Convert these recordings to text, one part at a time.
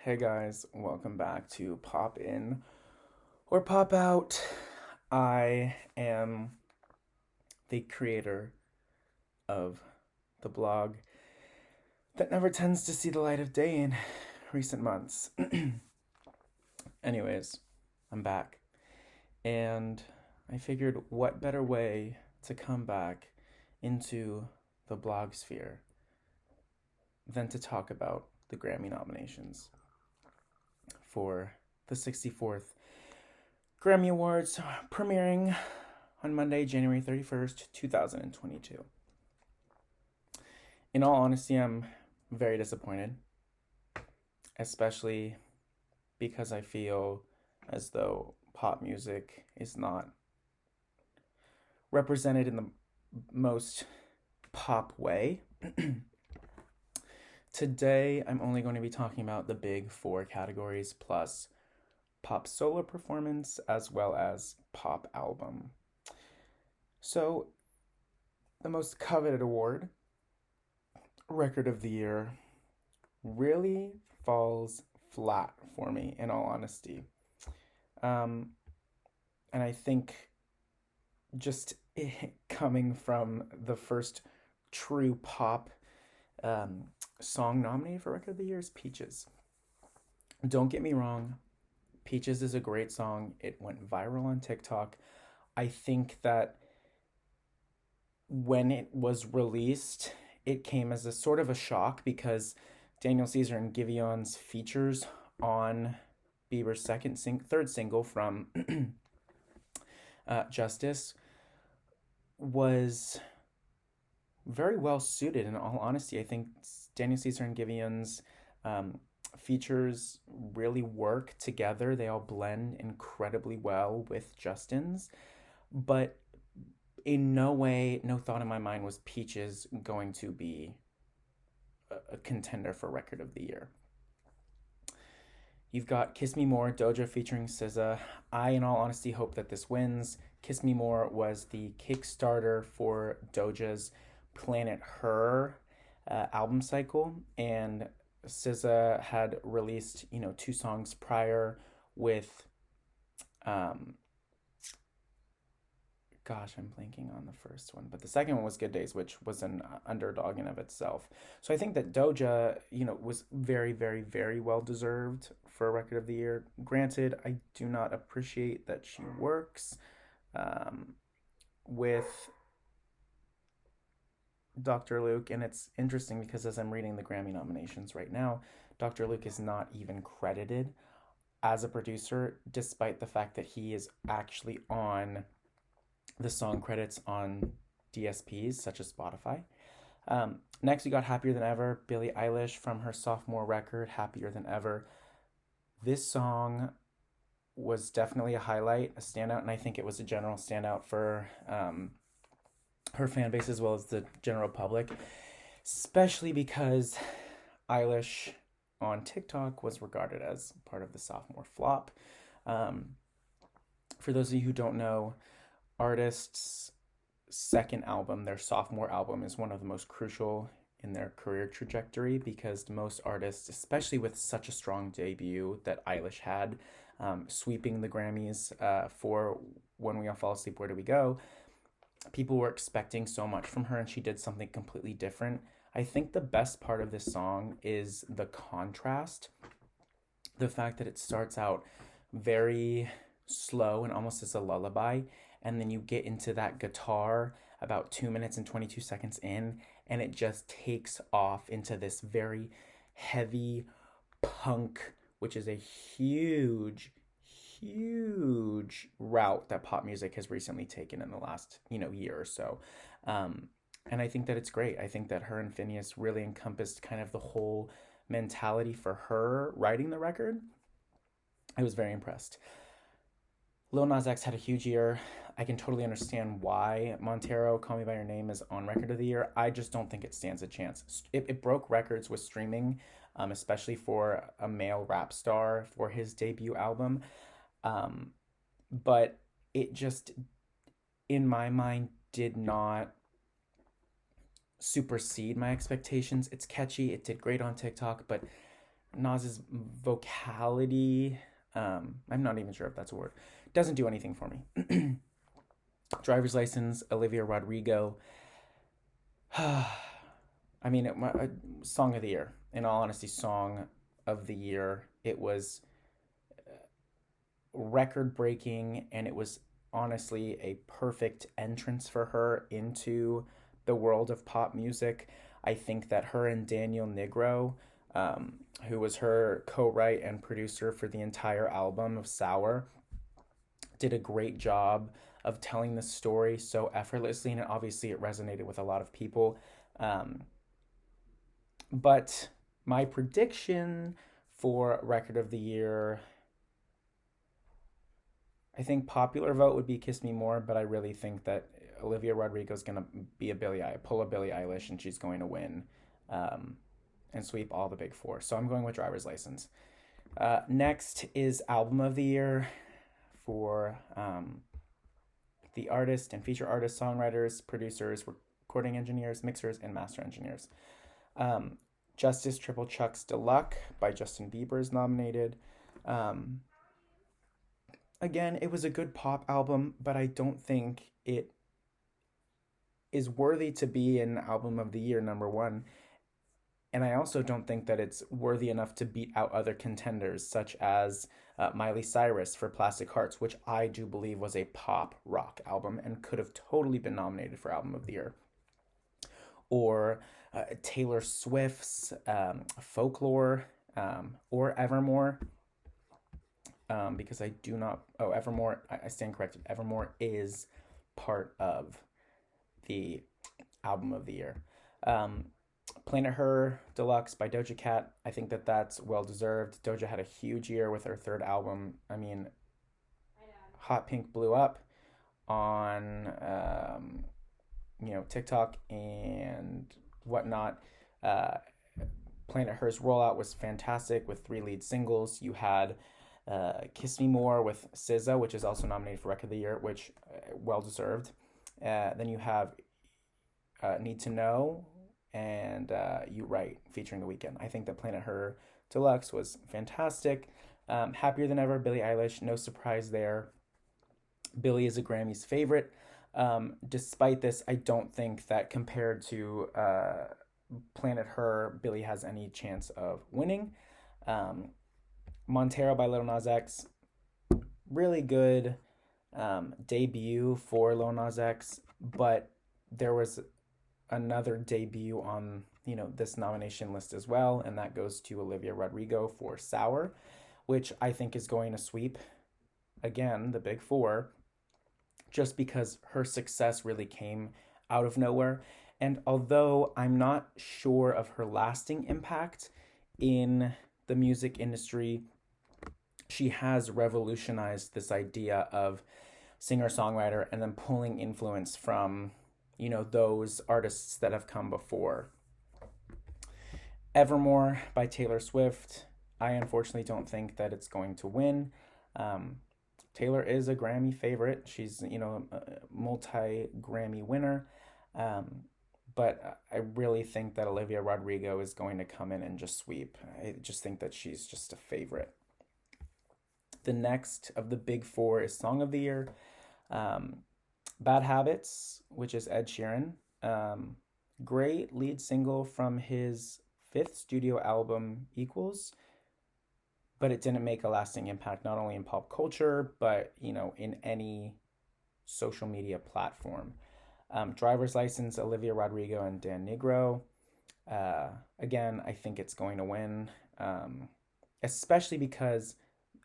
Hey guys, welcome back to Pop In or Pop Out. I am the creator of the blog that never tends to see the light of day in recent months. Anyways, I'm back. And I figured what better way to come back into the blog sphere than to talk about the Grammy nominations for the 64th Grammy Awards, premiering on Monday, January 31st, 2022. In all honesty, I'm very disappointed, especially because I feel as though pop music is not represented in the most pop way. Today, I'm only going to be talking about the big four categories plus pop solo performance as well as pop album. So, the most coveted award, Record of the Year, really falls flat for me, in all honesty. And I think just coming from the first true pop song nominated for Record of the Year is Peaches. Don't get me wrong, Peaches is a great song. It went viral on TikTok. I think that when it was released, it came as a sort of a shock because Daniel Caesar and Giveon's features on Bieber's third single from Justice was very well suited. In all honesty, I think Daniel Caesar and Giveon's features really work together. They all blend incredibly well with Justin's, but in no way, no thought in my mind was Peaches going to be a contender for Record of the Year. You've got Kiss Me More, Doja featuring SZA. I, in all honesty, hope that this wins. Kiss Me More was the Kickstarter for Doja's Planet Her album cycle, and SZA had released, two songs prior with, gosh, I'm blanking on the first one, but the second one was Good Days, which was an underdog in of itself. So I think that Doja, was very, very, very well deserved for a Record of the Year. Granted, I do not appreciate that she works with Dr. Luke, and it's interesting because as I'm reading the Grammy nominations right now, Dr. Luke is not even credited as a producer, despite the fact that he is actually on the song credits on DSPs such as Spotify. Next, we got Happier Than Ever, Billie Eilish from her sophomore record, Happier Than Ever. This song was definitely a highlight, a standout, and I think it was a general standout for her fan base as well as the general public, especially because Eilish on TikTok was regarded as part of the sophomore flop. For those of you who don't know, artists' second album, their sophomore album, is one of the most crucial in their career trajectory because most artists, especially with such a strong debut that Eilish had, sweeping the Grammys for When We All Fall Asleep, Where Do We Go, people were expecting so much from her and she did something completely different. I think the best part of this song is the contrast. The fact that it starts out very slow and almost as a lullaby, and then you get into that guitar about 2 minutes and 22 seconds in, and it just takes off into this very heavy punk, which is a huge route that pop music has recently taken in the last year or so, and I think that it's great. I think that her and Phineas really encompassed kind of the whole mentality for her writing the record. I was very impressed. Lil Nas X had a huge year. I can totally understand why Montero, Call Me By Your Name, is on Record of the Year. I just don't think it stands a chance. It broke records with streaming, especially for a male rap star for his debut album. But it just, in my mind, did not supersede my expectations. It's catchy. It did great on TikTok, but Nas's vocality, I'm not even sure if that's a word, doesn't do anything for me. Driver's License, Olivia Rodrigo. I mean, song of the year. In all honesty, song of the year. It was record breaking, and it was honestly a perfect entrance for her into the world of pop music. I think that her and Daniel Negro, who was her co-write and producer for the entire album of Sour, did a great job of telling the story so effortlessly, and obviously it resonated with a lot of people. Um, but my prediction for record of the year, I think popular vote would be "Kiss Me More," but I really think that Olivia Rodrigo is gonna be pull a Billie Eilish, and she's going to win, um, and sweep all the big four. So I'm going with Driver's License. Next is album of the year for the artist and feature artists, songwriters, producers, recording engineers, mixers, and master engineers. Um, Justice Triple Chuck's Deluxe by Justin Bieber is nominated. Um, Again, it was a good pop album, but I don't think it is worthy to be an album of the year number one. And I also don't think that it's worthy enough to beat out other contenders, such as Miley Cyrus for Plastic Hearts, which I do believe was a pop rock album and could have totally been nominated for Album of the Year. Or Taylor Swift's Folklore, or Evermore. Because I do not. Oh, Evermore. I stand corrected. Evermore is part of the Album of the Year. Planet Her Deluxe by Doja Cat. I think that that's well deserved. Doja had a huge year with her third album. I mean, Hot Pink blew up on TikTok and whatnot. Planet Her's rollout was fantastic with 3 lead singles. You had Kiss Me More with SZA, which is also nominated for Record of the Year, which well deserved. Then you have Need to Know and You Right featuring The Weeknd. I think that Planet Her Deluxe was fantastic. Happier Than Ever, Billie Eilish, no surprise there. Billie is a Grammy's favorite. Despite this, I don't think that compared to Planet Her, Billie has any chance of winning. Montero by Lil Nas X, really good debut for Lil Nas X, but there was another debut on this nomination list as well, and that goes to Olivia Rodrigo for Sour, which I think is going to sweep again the big four, just because her success really came out of nowhere. And although I'm not sure of her lasting impact in the music industry, she has revolutionized this idea of singer-songwriter and then pulling influence from, those artists that have come before. Evermore by Taylor Swift. I unfortunately don't think that it's going to win. Taylor is a Grammy favorite. She's, a multi-Grammy winner. But I really think that Olivia Rodrigo is going to come in and just sweep. I just think that she's just a favorite. The next of the big four is Song of the Year. Bad Habits, which is Ed Sheeran. Great lead single from his 5th studio album, Equals. But it didn't make a lasting impact, not only in pop culture, but, in any social media platform. Driver's License, Olivia Rodrigo and Dan Negro. Again, I think it's going to win, especially because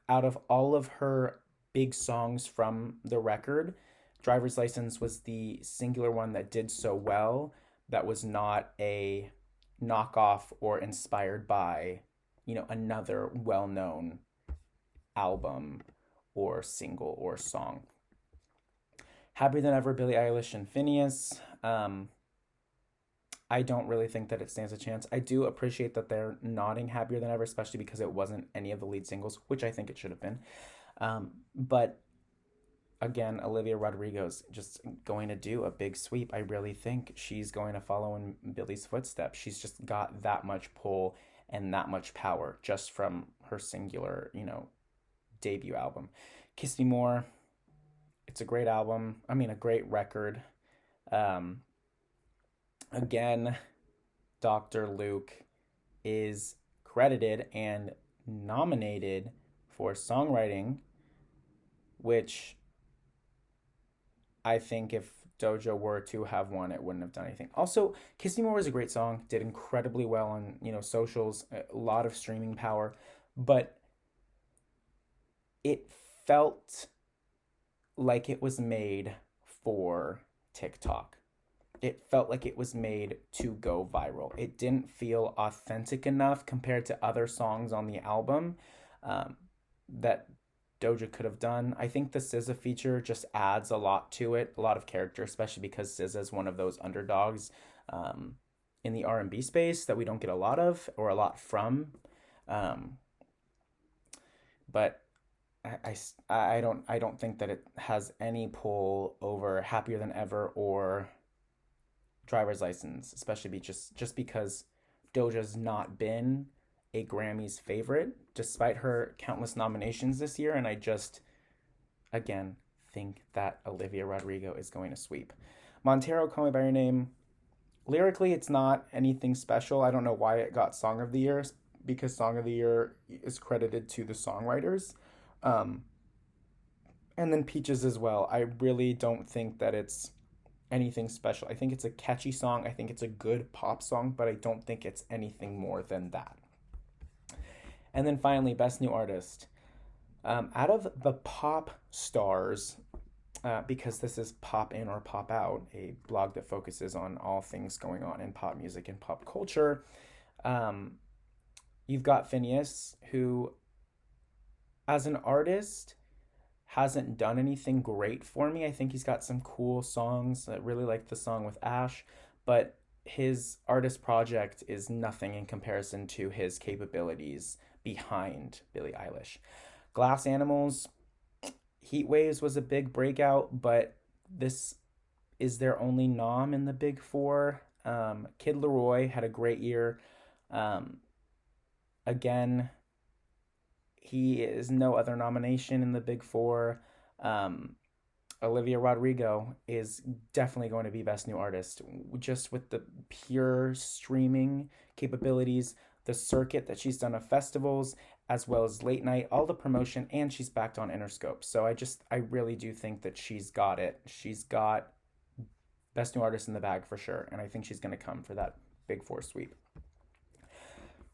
out of all of her big songs from the record, Driver's License was the singular one that did so well that was not a knockoff or inspired by, another well-known album or single or song. Happier Than Ever, Billie Eilish and Phineas. I don't really think that it stands a chance. I do appreciate that they're nodding Happier Than Ever, especially because it wasn't any of the lead singles, which I think it should have been. But again, Olivia Rodrigo's just going to do a big sweep. I really think she's going to follow in Billie's footsteps. She's just got that much pull and that much power just from her singular, debut album. Kiss Me More, it's a great album. I mean, a great record. Um, Again, Dr. Luke is credited and nominated for songwriting, which I think if Doja were to have won, it wouldn't have done anything. Also, Kiss Me More was a great song, did incredibly well on, socials, a lot of streaming power, but it felt like it was made for TikTok. It felt like it was made to go viral. It didn't feel authentic enough compared to other songs on the album um, that Doja could have done. I think the SZA feature just adds a lot to it, a lot of character, especially because SZA is one of those underdogs um, in the R&B space that we don't get a lot of or a lot from. Um, but I don't think that it has any pull over Happier Than Ever or Driver's License, especially just because Doja's not been a Grammys favorite despite her countless nominations this year, and I just again think that Olivia Rodrigo is going to sweep. Montero, Call Me by Your Name. Lyrically, it's not anything special. I don't know why it got Song of the Year because Song of the Year is credited to the songwriters. Um, and then Peaches as well. I really don't think that it's anything special. I think it's a catchy song. I think it's a good pop song, but I don't think it's anything more than that. And then finally, Best New Artist. Out of the pop stars, because this is Pop In or Pop Out, a blog that focuses on all things going on in pop music and pop culture, you've got Phineas, who, as an artist, hasn't done anything great for me. I think he's got some cool songs. I really like the song with Ash, but his artist project is nothing in comparison to his capabilities behind Billie Eilish. Glass Animals, Heat Waves was a big breakout, but this is their only nom in the Big Four. Kid Laroi had a great year. Um, Again, he is no other nomination in the Big Four. Um, Olivia Rodrigo is definitely going to be Best New Artist, just with the pure streaming capabilities, the circuit that she's done of festivals, as well as late night, all the promotion, and she's backed on Interscope. So I really do think that she's got it. She's got Best New Artist in the bag for sure, and I think she's going to come for that Big Four sweep.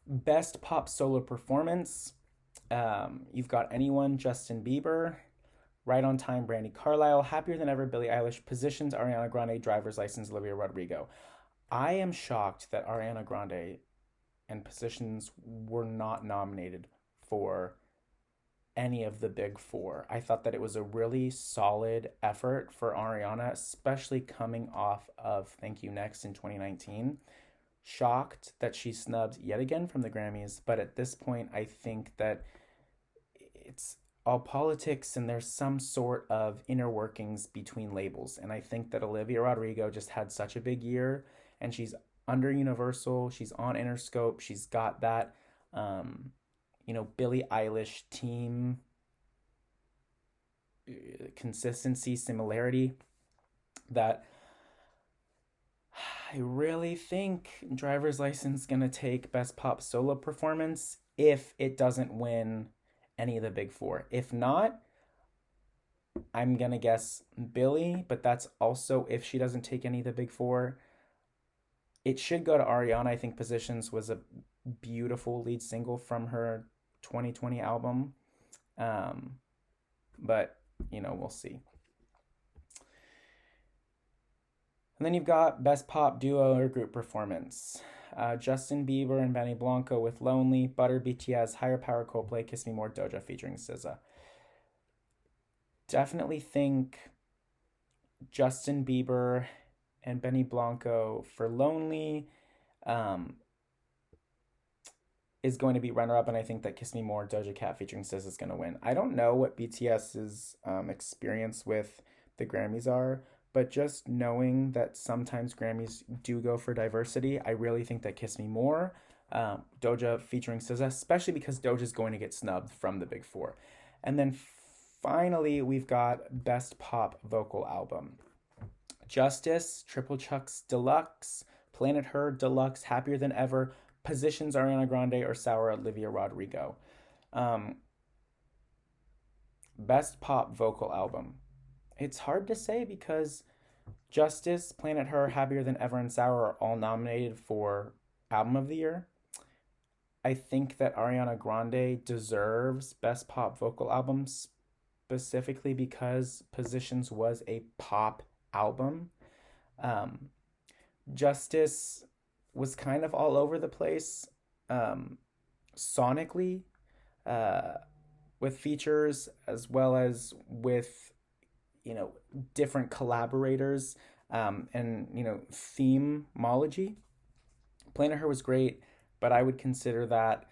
Best Pop Solo Performance. You've got Anyone, Justin Bieber, Right on Time, Brandi Carlile, Happier Than Ever, Billie Eilish, Positions, Ariana Grande, Driver's License, Olivia Rodrigo. I am shocked that Ariana Grande and Positions were not nominated for any of the Big Four. I thought that it was a really solid effort for Ariana, especially coming off of Thank You Next in 2019. Shocked that she snubbed yet again from the Grammys, but at this point, I think that it's all politics and there's some sort of inner workings between labels. And I think that Olivia Rodrigo just had such a big year, and she's under Universal, she's on Interscope, she's got that, Billie Eilish team consistency, similarity that I really think Driver's License is going to take Best Pop Solo Performance if it doesn't win any of the Big Four. If not, I'm going to guess Billie, but that's also if she doesn't take any of the Big Four. It should go to Ariana. I think Positions was a beautiful lead single from her 2020 album. But, we'll see. And then you've got Best Pop Duo or Group Performance. Justin Bieber and Benny Blanco with Lonely, Butter, BTS, Higher Power, Coldplay, Kiss Me More, Doja featuring SZA. Definitely think Justin Bieber and Benny Blanco for Lonely is going to be runner-up, and I think that Kiss Me More, Doja Cat featuring SZA is going to win. I don't know what BTS's experience with the Grammys are, but just knowing that sometimes Grammys do go for diversity, I really think that Kiss Me More Doja featuring SZA, especially because Doja's going to get snubbed from the big four. And then finally, we've got Best Pop Vocal Album. Justice, Triple Chuck's Deluxe, Planet Her Deluxe, Happier Than Ever, Positions Ariana Grande, or Sour Olivia Rodrigo. Um, Best Pop Vocal Album. It's hard to say because Justice, Planet Her, Happier Than Ever, and Sour are all nominated for Album of the Year. I think that Ariana Grande deserves Best Pop Vocal Album specifically because Positions was a pop album. Um, Justice was kind of all over the place sonically, uh, with features as well as with, you know, different collaborators, and, you know, themology. Planet Her was great, but I would consider that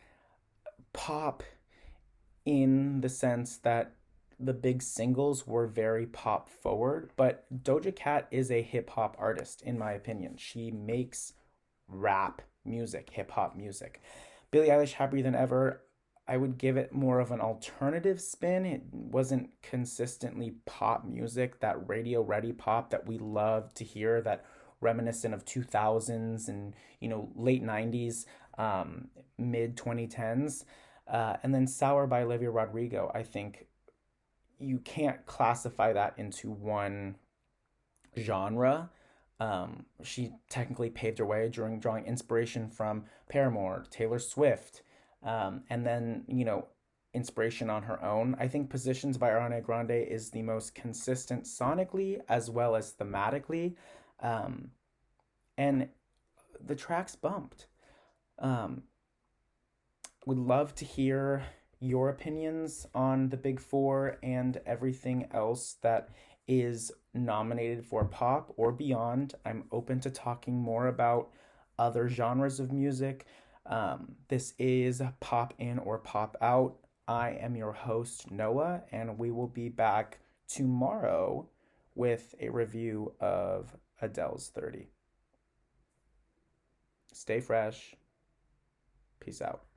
pop in the sense that the big singles were very pop forward, but Doja Cat is a hip hop artist, in my opinion. She makes rap music, hip hop music. Billie Eilish, Happier Than Ever, I would give it more of an alternative spin. It wasn't consistently pop music, that radio ready pop that we love to hear, that reminiscent of 2000s and, you know, late 90s, mid 2010s. And then Sour by Olivia Rodrigo, I think you can't classify that into one genre. She technically paved her way during drawing inspiration from Paramore, Taylor Swift, and then, you know, inspiration on her own. I think Positions by Ariana Grande is the most consistent sonically as well as thematically, um, and the tracks bumped. Um, would love to hear your opinions on the Big Four and everything else that is nominated for pop or beyond. I'm open to talking more about other genres of music. This is Pop In or Pop Out. I am your host, Noah, and we will be back tomorrow with a review of Adele's 30. Stay fresh. Peace out.